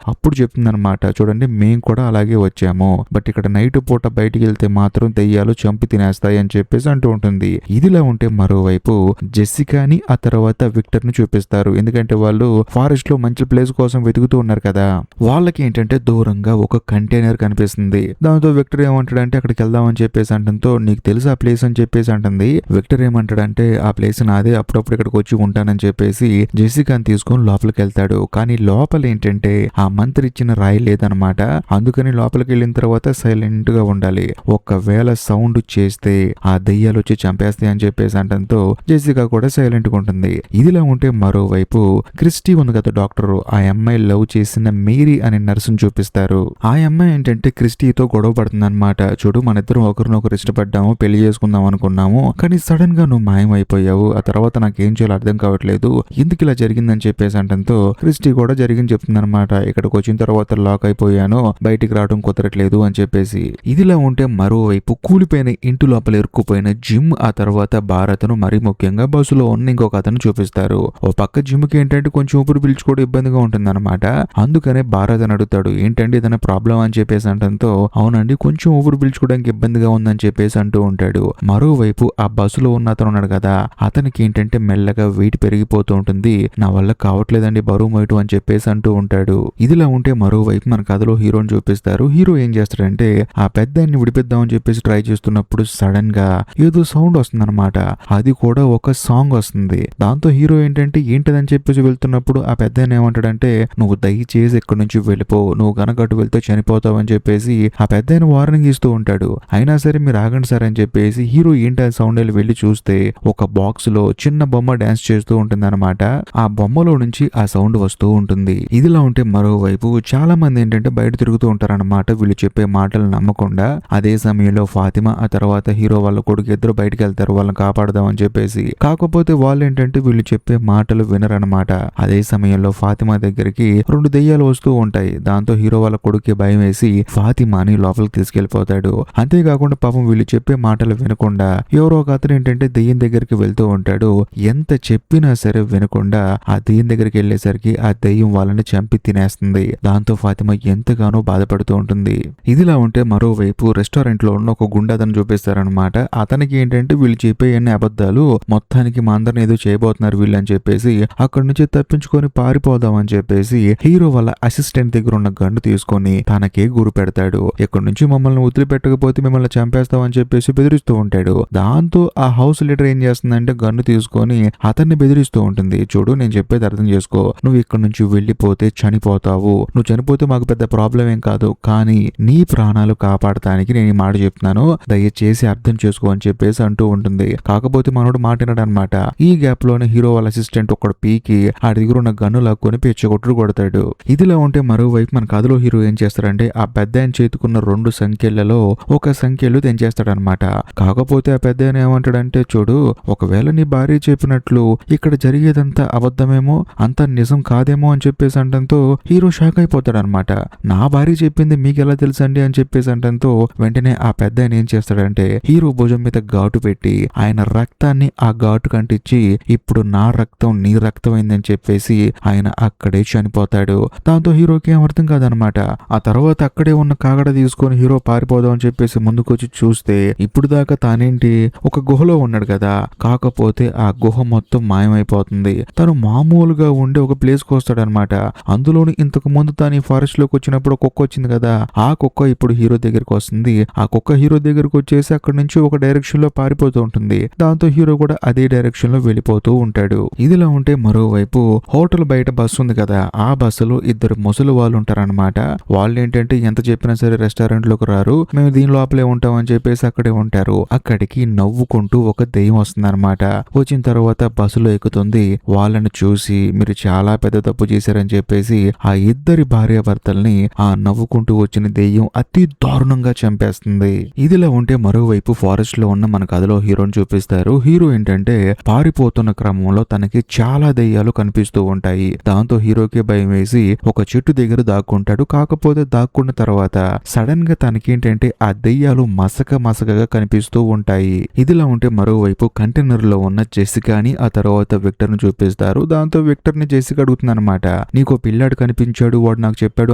అప్పుడు చెప్తుంది అనమాట. చూడండి మేము కూడా అలాగే వచ్చాము, బట్ ఇక్కడ నైట్ పూట బయటికి వెళ్తే మాత్రం దెయ్యాలు చంపి తినేస్తాయి అని చెప్పేసి అంటూ ఉంటుంది. ఇదిలా ఉంటే మరోవైపు జెసికాని ఆ తర్వాత విక్టర్ ని చూపిస్తారు. ఎందుకంటే వాళ్ళు ఫారెస్ట్ లో మంచి ప్లేస్ కోసం వెతుకుతూ ఉన్నారు కదా. వాళ్ళకి ఏంటంటే దూరంగా ఒక కంటైనర్ కనిపిస్తుంది. దాంతో విక్టర్ ఏమంటాడంటే అక్కడికి వెళ్దామని చెప్పేసి అంటంతో నీకు తెలుసు ఆ ప్లేస్ అని చెప్పేసి అంటుంది. విక్టర్ ఏమంటాడంటే ఆ ప్లేస్ నాదే, అప్పుడప్పుడు ఇక్కడికి వచ్చి ఉంటానని చెప్పేసి జెసికాని తీసుకొని లోపలికి వెళ్తాడు. కానీ లోపల ఏంటంటే ఆ మంత్రి ఇచ్చిన రాయి లేదనమాట. అందుకని లోపలికి వెళ్ళిన తర్వాత సైలెంట్ గా ఉండాలి, ఒకవేళ సౌండ్ చేస్తే ఆ దెయ్యాలు వచ్చి చంపేస్తాయి అని చెప్పేసి అంటంతో జెసికా కూడా సైలెంట్ గా ఉంటుంది. ఇదిలా ఉంటే మరోవైపు క్రిస్టీ ఉంది కదా డాక్టర్, ఆ అమ్మాయి లవ్ చేసిన మేరీ అనే నర్సును చూపిస్తారు. ఆ అమ్మాయి ఏంటంటే క్రిస్టీతో గొడవ పడుతుంది అనమాట. చూడు మన ఇద్దరం ఒకరినొకరు ఇష్టపడ్డాము, పెళ్లి చేసుకుందాం అనుకున్నాము, కానీ సడన్ గా నువ్వు మాయమైపోయావు, ఆ తర్వాత నాకేం చేయాలో అర్థం కావట్లేదు, ఎందుకు ఇలా జరిగిందని చెప్పేసి అంటంతో క్రిస్టీ కూడా జరిగింది చెప్తుంది అనమాట. ఇక్కడికి వచ్చిన తర్వాత లాక్ అయిపోయాను, బయటికి రావడం కుదరట్లేదు అని చెప్పేసి. ఇదిలా ఉంటే మరోవైపు కూలిపోయిన ఇంటి లోపల ఇరుక్కుపోయిన జిమ్ ఆ తర్వాత భారత్ను మరీ ముఖ్యంగా బస్సులో ఉన్న ఇంకొక అతను చూపిస్తారు. ఓ పక్క జిమ్ కి ఏంటంటే కొంచెం ఊపిరి పీల్చుకోవడం ఇబ్బందిగా ఉంటుంది అనమాట. అందుకనే భారత్ అని అడుగుతాడు ఏంటంటే ఏదైనా ప్రాబ్లం అని చెప్పేసి అంటంతో అవునండి కొంచెం ఊపిరి పీల్చుకోవడానికి ఇబ్బందిగా ఉందని చెప్పేసి అంటూ ఉంటాడు. మరోవైపు ఆ బస్సులో ఉన్న అతను ఉన్నాడు కదా, అతనికి ఏంటంటే మెల్లగా వెయిట్ పెరిగిపోతూ ఉంటుంది. నా వల్ల కావట్లేదండి బరువు మోయటం అని చెప్పేసి అంటూ ఉంటాడు. ఇదిలా ఉంటే మరోవైపు మన కథలో హీరోని చూపిస్తారు. హీరో ఏం చేస్తాడంటే ఆ పెద్దాన్ని విడిపిద్దామని చెప్పేసి ట్రై చేస్తున్నప్పుడు సడన్ గా ఏదో సౌండ్ వస్తుంది అనమాట. అది కూడా ఒక సాంగ్ వస్తుంది. దాంతో హీరో ఏంటంటే ఏంటిదని చెప్పేసి వెళ్తున్నప్పుడు ఆ పెద్దాయన ఏమంటాడంటే నువ్వు దయచేసి ఇక్కడి నుంచి వెళ్ళిపో, నువ్వు గనక అటు వెళ్తే చనిపోతావు అని చెప్పేసి ఆ పెద్దాయన వార్నింగ్ ఇస్తూ ఉంటాడు. అయినా సరే మీరు ఆగండి సార్ అని చెప్పేసి హీరో ఏంటి ఆ సౌండ్ వెళ్ళి చూస్తే ఒక బాక్స్ లో చిన్న బొమ్మ డాన్స్ చేస్తూ ఉంటుంది అనమాట. ఆ బొమ్మలో నుంచి ఆ సౌండ్ వస్తూ ఉంటుంది. ఇదిలా ఉంటే మరోవైపు చాలా మంది ఏంటంటే బయట తిరుగుతూ ఉంటారన్నమాట వీళ్ళు చెప్పే మాటలు నమ్మకుండా. అదే సమయంలో ఫాతిమా ఆ తర్వాత హీరో వాళ్ళ కొడుకు ఇద్దరు బయటకు వెళ్తారు వాళ్ళని కాపాడదాం అని చెప్పేసి. కాకపోతే వాళ్ళు ఏంటంటే వీళ్ళు చెప్పే మాటలు వినరనమాట. అదే సమయంలో ఫాతిమా దగ్గరికి 2 దెయ్యాలు వస్తూ ఉంటాయి. దాంతో హీరో వాళ్ళ కొడుకు భయం వేసి ఫాతిమాని లోపలికి తీసుకెళ్లిపోతాడు. అంతేకాకుండా పాపం వీళ్ళు చెప్పే మాటలు వినకుండా ఎవరో ఒక అతను ఏంటంటే దెయ్యం దగ్గరికి వెళ్తూ ఉంటాడు. ఎంత చెప్పినా సరే వినకుండా ఆ దెయ్యం దగ్గరికి వెళ్ళేసరికి ఆ దెయ్యం వాళ్ళని చంపి తినేస్తుంది. దాంతో ఫాతిమా ఎంతగానో బాధపడుతూ ఉంటుంది. ఇదిలా ఉంటే మరోవైపు రెస్టారెంట్ లో ఉన్న ఒక గుండాతను చూపిస్తారనమాట. అతనికి ఏంటంటే వీళ్ళు చెప్పే అన్ని అబద్ధాలు, మొత్తానికి మా అందరిని ఏదో చేయబోతున్నారు వీళ్ళు అని చెప్పేసి అక్కడి నుంచి తప్పించుకొని పారిపోదాం అని చెప్పేసి హీరో వాళ్ళ అసిస్టెంట్ దగ్గర ఉన్న గన్ను తీసుకొని తనకే గురి పెడతాడు. ఇక్కడి నుంచి మమ్మల్ని వదిలిపెట్టకపోతే మిమ్మల్ని చంపేస్తాం అని చెప్పేసి బెదిరిస్తూ ఉంటాడు. దాంతో ఆ హౌస్ లీడర్ ఏం చేస్తుందంటే గన్ను తీసుకొని అతన్ని బెదిరిస్తూ ఉంటుంది. చూడు నేను చెప్పేది అర్థం చేసుకో, నువ్వు ఇక్కడ నుంచి వెళ్ళిపోతే చనిపోతావు, నువ్వు చనిపోతే మాకు పెద్ద ప్రాబ్లం ఏం కాదు, కానీ నీ ప్రాణాలు కాపాడటానికి నేను ఈ మాట చెప్తున్నాను, దయచేసి అర్థం చేసుకో అని చెప్పేసి అంటూ ఉంటుంది. కాకపోతే మనోడు మాటినాడు అనమాట. ఈ గ్యాప్ లోనే హీరో వాళ్ళ అసిస్టెంట్ ఒకడు పీకి ఆ దగ్గర ఉన్న గన్ను లాక్కొని పిచ్చగొట్టుడు కొడతాడు. ఇదిలా ఉంటే మరోవైపు మన కథలో హీరో ఏం చేస్తాడంటే ఆ పెద్ద ఆయన చేతుకున్న 2 సంఖ్యలలో ఒక సంఖ్యలు తెంచేస్తాడనమాట. కాకపోతే ఆ పెద్ద ఆయన ఏమంటాడంటే చూడు ఒకవేళ నీ భార్య చెప్పినట్లు ఇక్కడ జరిగేదంతా అబద్ధమేమో, అంతా నిజం కాదేమో అని చెప్పేసి అంటంతో హీరో షాక్ అయిపోతాడనమాట. నా భార్య చెప్పింది మీకు ఎలా తెలుసండి అని చెప్పేసి అంటంతో వెంటనే ఆ పెద్ద ఆయన ఏం చేస్తాడంటే హీరో భుజం మీద ఘాటు పెట్టి ఆయన రక్తాన్ని ఆ ఘాటు కంటించి ఇప్పుడు నా రక్తం నీ రక్తం అయిందని చెప్పేసి ఆయన అక్కడే చనిపోతాడు. దాంతో హీరోకి ఏం అర్థం కాదనమాట. ఆ తర్వాత అక్కడే ఉన్న కాగడ తీసుకొని హీరో పారిపోదాం అని చెప్పేసి ముందుకొచ్చి చూస్తే ఇప్పుడు దాకా తానేంటి ఒక గుహలో ఉన్నాడు కదా, కాకపోతే ఆ గుహ మొత్తం మాయమైపోతుంది. తను మామూలుగా ఉండే ఒక ప్లేస్ కు వస్తాడనమాట. అందులోని ఇంతకు ముందు తాను ఈ ఫారెస్ట్ లోకి వచ్చినప్పుడు కుక్క వచ్చింది కదా, ఆ కుక్క ఇప్పుడు హీరో దగ్గరికి వస్తుంది. ఆ కుక్క హీరో దగ్గరకు వచ్చేసి అక్కడ నుంచి ఒక డైరెక్షన్ లో పారిపోతూ ఉంటుంది. దాంతో హీరో కూడా అదే డైరెక్షన్ లో వెళ్ళిపోతూ ఉంటాడు. ఇదిలా ఉంటే మరోవైపు హోటల్ బయట బస్సు ఉంది కదా, ఆ బస్సులో ఇద్దరు ముసలి వాళ్ళు ఉంటారనమాట. వాళ్ళు ఏంటంటే ఎంత చెప్పినా సరే రెస్టారెంట్ లోకి రారు, మేము దీని లోపలే ఉంటాం అని చెప్పేసి అక్కడే ఉంటారు. అక్కడికి నవ్వుకుంటూ ఒక దెయ్యం వస్తుందన్నమాట. వచ్చిన తర్వాత బస్సులో ఎక్కుతుంది. వాళ్ళని చూసి మీరు చాలా పెద్ద తప్పు చేశారని చెప్పేసి ఆ ఇద్దరి భార్యాభర్తల్ని ఆ నవ్వుకుంటూ వచ్చిన దెయ్యం అతి దారుణంగా చంపేస్తుంది. ఇదిలా ఉంటే మరోవైపు ఫారెస్ట్ లో ఉన్న మన కథలో హీరోని చూపిస్తారు. హీరో ఏంటంటే పారిపోతున్న క్రమంలో తనకి చాలా దెయ్యాలు కనిపిస్తూ ఉంటాయి. దాంతో హీరోకి భయం వేసి ఒక చెట్టు దగ్గర దాక్కుంటాడు. కాకపోతే దాక్కున్న తర్వాత సడన్ గా తనకేంటంటే ఆ దెయ్యాలు మసకగా కనిపిస్తూ ఉంటాయి. ఇదిలా ఉంటే మరోవైపు కంటైనర్ లో ఉన్న జెసికాని ఆ తర్వాత విక్టర్ ని చూపిస్తారు. దాంతో విక్టర్ ని జెసికా అడుగుతుందన్నమాట, నీకో పిల్లాడు కనిపించాడు, వాడు నాకు చెప్పాడు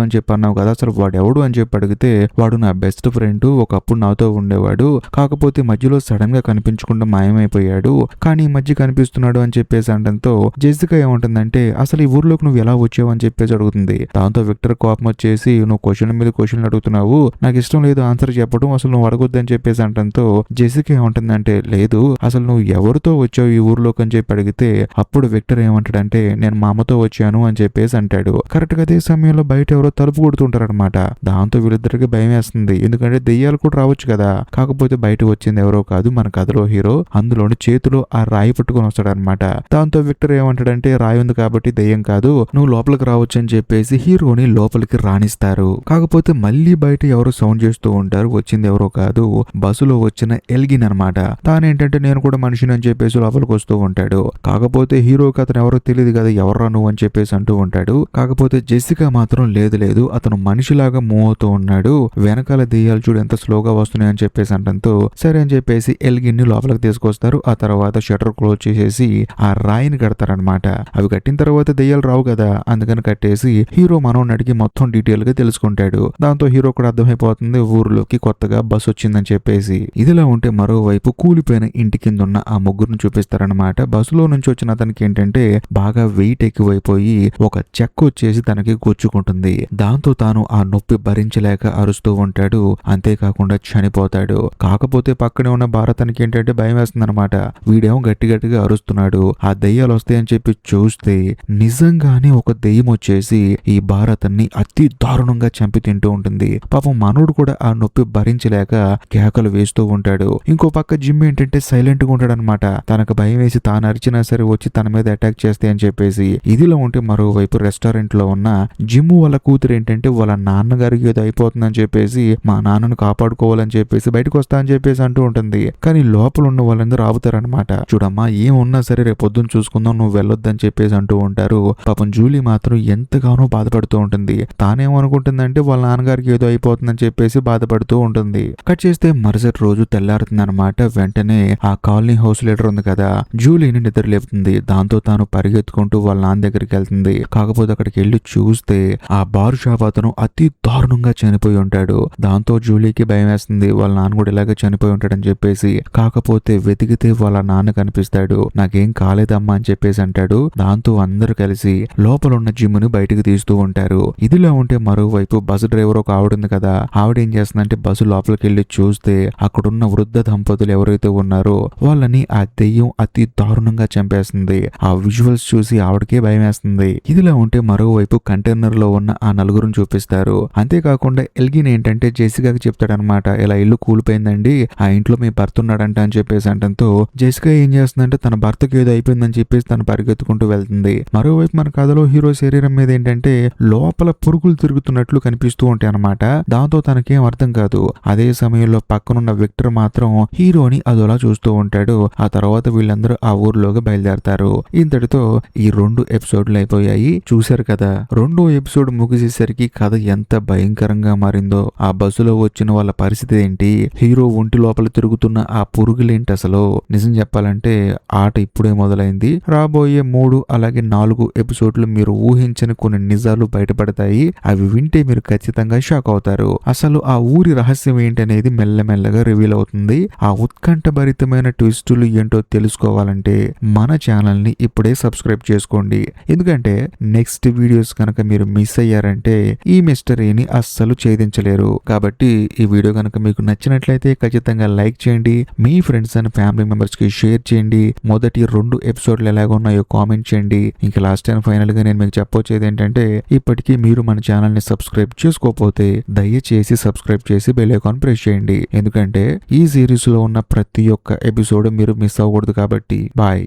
అని చెప్పి అన్నావు కదా, అసలు వాడు ఎవడు అని చెప్పి అడిగితే వాడు నా బెస్ట్ ఫ్రెండ్, ఒకప్పుడు నాతో ఉండేవాడు, కాకపోతే మధ్యలో సడన్ గా కనిపించకుండా మాయమైపోయాడు, కానీ ఈ మధ్య కనిపిస్తున్నాడు అని చెప్పేసి అనడంతో జెసికా ఏమంటుందంటే అసలు ఈ ఊర్లోకి నువ్వు ఎలా వచ్చావు అని చెప్పేసి అడుగుతుంది. దాంతో విక్టర్ కోపం వచ్చేసి నువ్వు క్వశ్చన్ మీద క్వశ్చన్ అడుగుతున్నావు, నాకు ఇష్టం లేదు ఆన్సర్ చెప్పడం, అసలు నువ్వు అడగొద్దని చెప్పేసి అనడంతో జెసికా ఏమంటుందంటే లేదు అసలు నువ్వు ఎవరితో వచ్చావు ఈ ఊర్లోకి అని చెప్పి అడిగితే అప్పుడు విక్టర్ ఏమంటాడంటే నేను మా అమ్మతో వచ్చాను అని చెప్పేసి అంటాడు. కరెక్ట్ గా అదే సమయంలో బయట ఎవరో తలుపు కొడుతుంటారనమాట. దాంతో వీళ్ళిద్దరికి భయం వేస్తుంది, ఎందుకంటే దెయ్యాలు కూడా రావచ్చు కదా. కాకపోతే బయట వచ్చింది ఎవరో కాదు మన కథలో హీరో. అందులోని చేతిలో ఆ రాయి పట్టుకొని వస్తాడనమాట. దాంతో విక్టర్ ఏమంటాడంటే రాయి ఉంది కాబట్టి దెయ్యం కాదు, నువ్వు లోపలికి రావచ్చు అని చెప్పేసి హీరోని లోపలికి రాణిస్తారు. కాకపోతే మళ్ళీ బయట ఎవరో సౌండ్ చేస్తూ ఉంటారు. వచ్చింది ఎవరో కాదు, బస్సులో వచ్చిన ఎల్గిన్ అనమాట. తానేంటంటే నేను కూడా మనిషిని అని చెప్పేసి లోపలికి వస్తూ ఉంటాడు. కాకపోతే హీరోకి అతను ఎవరో తెలియదు కదా, ఎవర్రా నువ్వు అని చెప్పేసి అంటూ ఉంటాడు. కాకపోతే జెసికా మాత్రం లేదు అతను మనిషిలాగా మూవ్ అవుతూ ఉన్నాడు, వెనకాల దెయ్యాలు చూడు ఎంత స్లోగా వస్తున్నాయి అని చెప్పేసి అంటంతో సరే అని చెప్పేసి ఎల్గిన్ ని లోపలికి తీసుకొస్తారు. ఆ తర్వాత షటర్ క్లోజ్ చేసేసి ఆ రాయిని కడతారనమాట. అవి కట్టిన తర్వాత దెయ్యాలు రావు కదా, అందుకని కట్టేసి హీరో మనోని అడిగి మొత్తం డీటెయిల్ గా తెలుసుకుంటాడు. దాంతో హీరో కూడా అర్థమైపోతుంది ఊర్లోకి కొత్తగా బస్ వచ్చిందని చెప్పేసి. ఇదిలా ఉంటే మరోవైపు కూలిపోయిన ఇంటి కింద ఉన్న ఆ ముగ్గురును చూపిస్తారనమాట. బస్సులో నుంచి వచ్చిన అతనికి ఏంటంటే బాగా వెయిట్ ఎక్కువైపోయి ఒక చెక్క వచ్చేసి తనకి గుచ్చుకుంటుంది. దాంతో తాను ఆ నొప్పి భరించలేక అరుస్తూ ఉంటాడు, అంతేకాకుండా చనిపోతాడు. కాకపోతే పక్కనే ఉన్న భారతానికి ఏంటంటే భయం వేస్తుంది అనమాట. వీడేమో గట్టిగా అరుస్తున్నాడు, ఆ దెయ్యాలు వస్తాయని చెప్పి చూస్తే నిజంగానే ఒక దెయ్యం వచ్చేసి ఈ భారతాన్ని అతి దారుణంగా చంపి తింటూ ఉంటుంది. పాపం మనోడు కూడా ఆ నొప్పి భరించలేక కేకలు వేస్తూ ఉంటాడు. ఇంకో పక్క జిమ్ ఏంటంటే సైలెంట్ గా ఉంటాడు అనమాట. తనకు భయం వేసి తాను అరిచినా సరే వచ్చి తన మీద అటాక్ చేస్తాయి అని చెప్పేసి. ఇదిలో ఉంటే మరోవైపు రెస్టారెంట్ లో ఉన్న జిమ్ వాళ్ళ కూతురు ఏంటంటే వాళ్ళ నాన్నగారికి ఏదో అయిపోతుందని చెప్పేసి మా నాన్నను కాపాడుకోవాలని చెప్పేసి బయటకు వస్తా అని చెప్పేసి అంటూ ఉంటుంది. కానీ లోపల ఉన్న వాళ్ళందరూ ఆపుతారనమాట. చూడమ్మా ఏమున్నా సరే రేపు పొద్దున్న చూసుకుందాం, నువ్వు వెళ్ళొద్దని చెప్పేసి అంటూ ఉంటారు. పాపం జూలీ మాత్రం ఎంతగానో బాధపడుతూ ఉంటుంది. తానేమనుకుంటుందంటే వాళ్ళ నాన్నగారికి ఏదో అయిపోతుందని చెప్పేసి బాధపడుతూ ఉంటుంది. కట్ చేస్తే మరుసటి రోజు తెల్లారుతుంది అనమాట. వెంటనే ఆ కాలనీ హౌస్ లీడర్ ఉంది కదా, జూలీని నిద్ర లేపుతుంది. దాంతో తాను పరిగెత్తుకుంటూ వాళ్ళ నాన్న దగ్గరికి వెళ్తుంది. కాకపోతే అక్కడికి వెళ్ళి చూస్తే ఆ బార్ షాప్ అతను అతి దారుణంగా చనిపోయి ఉంటాడు. దాంతో జూలీకి భయం వేస్తుంది, వాళ్ళ నాన్న కూడా ఇలాగే చనిపోయి ఉంటాడని చెప్పేసి. కాకపోతే వెతికితే వాళ్ళ నాన్న కనిపిస్తాడు. నాకేం కాలేదమ్మా అని చెప్పేసి అంటాడు. దాంతో అందరూ కలిసి లోపల ఉన్న జిమ్ ని బయటకు తీస్తూ ఉంటారు. ఇదిలా ఉంటే మరోవైపు బస్సు డ్రైవర్ ఒక ఆవిడ ఉంది కదా, ఆవిడ ఏం చేస్తుందంటే బస్సు లోపలికి వెళ్ళి చూస్తే అక్కడున్న వృద్ధ దంపతులు ఎవరైతే ఉన్నారో వాళ్ళని ఆ దెయ్యం అతి దారుణంగా చంపేస్తుంది. ఆ విజువల్స్ చూసి ఆవిడకే భయం వేస్తుంది. ఇదిలా ఉంటే మరోవైపు కంటైనర్ లో ఉన్న ఆ నలుగురుని చూపిస్తారు. అంతేకాకుండా ఎల్గిన్ ఏంటంటే జెసికాకి చెప్తాడనమాట, ఇలా ఇల్లు కూలిపోయిందండి, ఆ ఇంట్లో మీ భర్త ఉన్నాడంట అని చెప్పేసి అంటంతో జెసికా ఏం చేస్తుందంటే తన భర్తకి ఏదో అయిపోయిందని చెప్పేసి తను పరిగెత్తుకుంటూ వెళ్తుంది. మరోవైపు మన కథలో హీరో శరీరం మీద ఏంటంటే లోపల పురుగులు తిరుగుతున్నట్లు కనిపిస్తూ ఉంటాయి అనమాట. దాంతో తనకేం అర్థం కాదు. అదే సమయంలో పక్కనున్న విక్టర్ మాత్రం హీరోని అదోలా చూస్తూ ఉంటాడు. ఆ తర్వాత వీళ్ళందరూ ఆ ఊర్లోకి బయలుదేరతారు. ఇంతటితో ఈ 2 ఎపిసోడ్లు అయిపోయాయి. చూశారు కదా, 2వ ఎపిసోడ్ ముగిసేసరికి కథ ఎంత భయంకరంగా మారిందో. ఆ బస్సులో వచ్చిన వాళ్ళ పరిస్థితి ఏంటి, హీరో ఒంటి లోపల తిరుగుతున్న ఆ పురుగులేంటి, అసలు నిజం చెప్పాలంటే ఆట ఇప్పుడే మొదలైంది. రాబోయే 3 అలాగే 4 ఎపిసోడ్లు మీరు ఊహించని కొన్ని నిజాలు బయటపడతాయి. అవి వింటే మీరు ఖచ్చితంగా షాక్ అవుతారు. అసలు ఆ ఊరి రహస్యం ఏంటనేది మెల్లమెల్లగా రివీల్ అవుతుంది. ఆ ఉత్కంఠభరితమైన ట్విస్టులు ఏంటో తెలుసుకోవాలంటే మన ఛానల్ ని ఇప్పుడే సబ్స్క్రైబ్ చేసుకోండి. ఎందుకంటే నెక్స్ట్ వీడియోస్ కనుక మీరు మిస్ అయ్యారంటే ఈ మిస్టరీని అస్సలు ఛేదించలేరు. కాబట్టి ఈ వీడియో కనుక మీకు నచ్చినట్లయితే ఖచ్చితంగా లైక్ చేయండి, మీ ఫ్రెండ్స్ అండ్ ఫ్యామిలీ మెంబర్స్ కి షేర్ చేయండి, మొదటి 2 ఎపిసోడ్లు ఎలాగ ఉన్నాయో కామెంట్ చేయండి. ఇంకా లాస్ట్ అండ్ ఫైనల్ గా నేను మీకు చెప్పొచ్చేది ఏంటంటే, ఇప్పటికీ మీరు మన ఛానల్ ని సబ్స్క్రైబ్ చేసుకోకపోతే దయచేసి సబ్స్క్రైబ్ చేసి బెల్ ఐకాన్ ప్రెస్ చేయండి. ఎందుకంటే ఈ సిరీస్ లో ఉన్న ప్రతి ఒక్క ఎపిసోడ్ మీరు మిస్ అవ్వకూడదు కాబట్టి. బాయ్.